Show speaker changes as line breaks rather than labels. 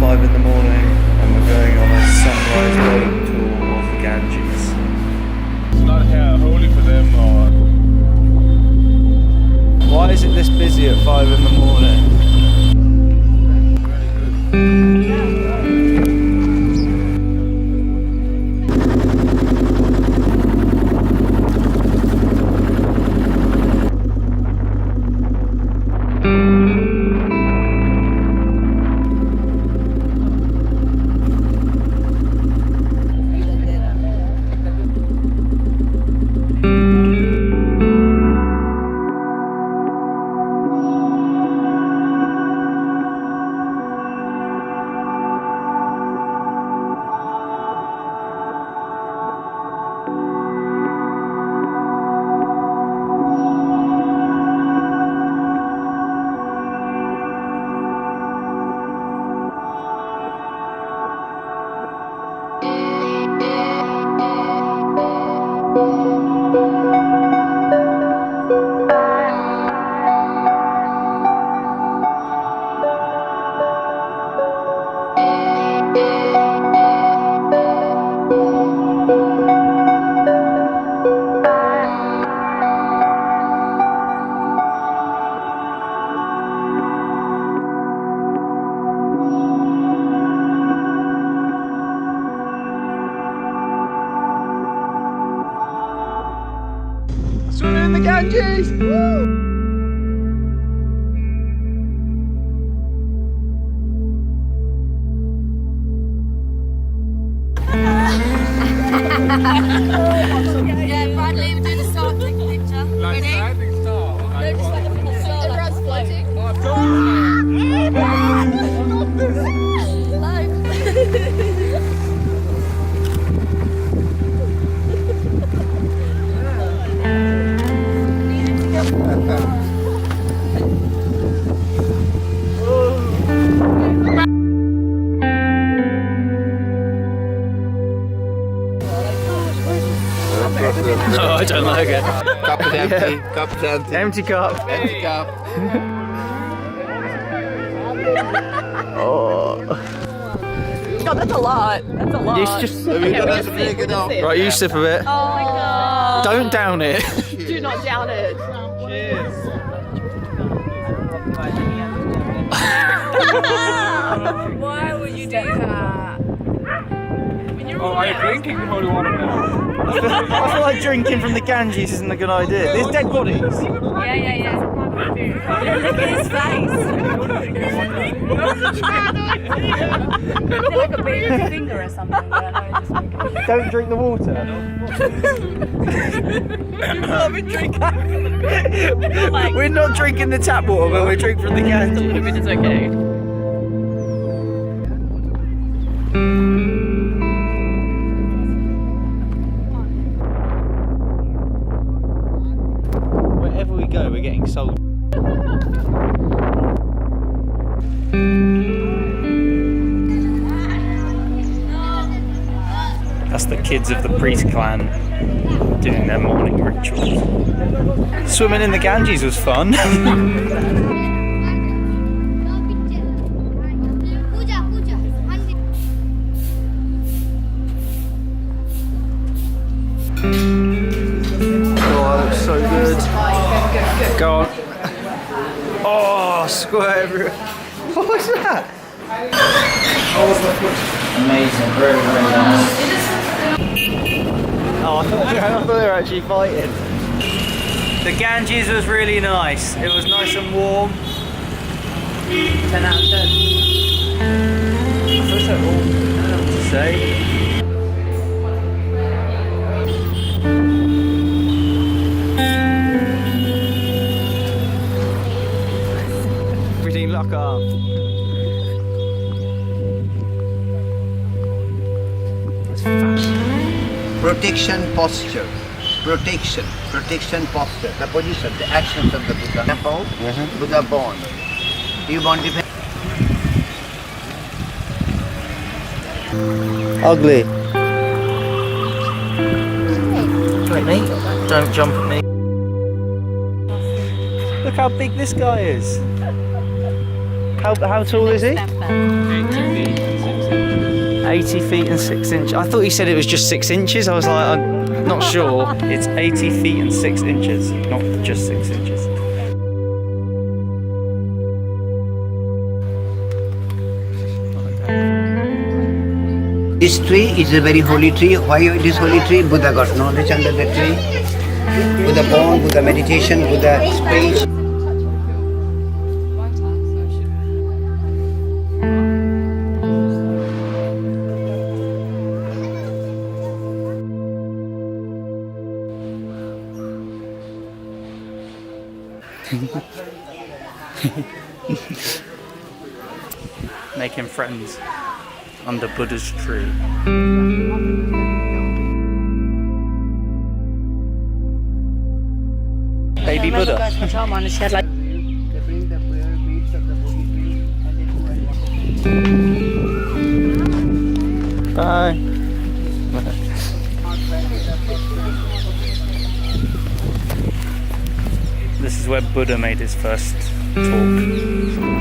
5 in the morning and we're going on a sunrise boat tour of the Ganges.
It's not here holy for them or...
Why is it this busy at 5 in the morning?
Swimming in the Ganges! Woo!
Yeah, Bradley, we're doing a Star Trek picture.
Like
Ready?
standing star.
No, just like a full star. Everyone's floating.
No, I don't like it.
Cup is empty. Cup is empty.
Empty cup.
Empty cup.
Oh.
God, that's a lot. That's a lot.
You just
That's a really good one.
right, you sip a bit.
Oh my God.
Don't down it.
Do not down it.
Why would you do that?
Oh, are you drinking holy water now?
I feel like drinking from the Ganges isn't a good idea. There's dead bodies.
Yeah. Look at his face. Is it like a baby's finger or something? But I know it's just
Don't drink the water. We're not drinking the tap water, but we're drinking from the Ganges.
It's okay.
Wherever we go, we're getting sold. That's the kids of the priest clan doing their morning rituals. Swimming in the Ganges was fun. Oh, that looks so good. Go on. Oh, squirt everywhere. What was that? Amazing, very, very nice. Oh, I thought they were actually fighting. The Ganges was really nice. It was nice and warm. 10 out of 10. I feel so warm. I don't know what to say. Everything lock up. That's fascinating.
Protection posture. Protection posture. The position, the actions of the Buddha. Temple, Buddha born. You want to
Ugly. Don't jump at me. Look how big this guy is. How tall is he? 80 feet and 6 inches. I thought he said it was just 6 inches. I was like, I'm not sure. It's 80 feet and 6 inches, not just 6 inches.
This tree is a very holy tree. Why it is holy tree? Buddha got knowledge under the tree. Buddha born, Buddha meditation, Buddha speech.
Making friends under Buddha's tree. Baby Buddha. Bye. This is where Buddha made his first talk.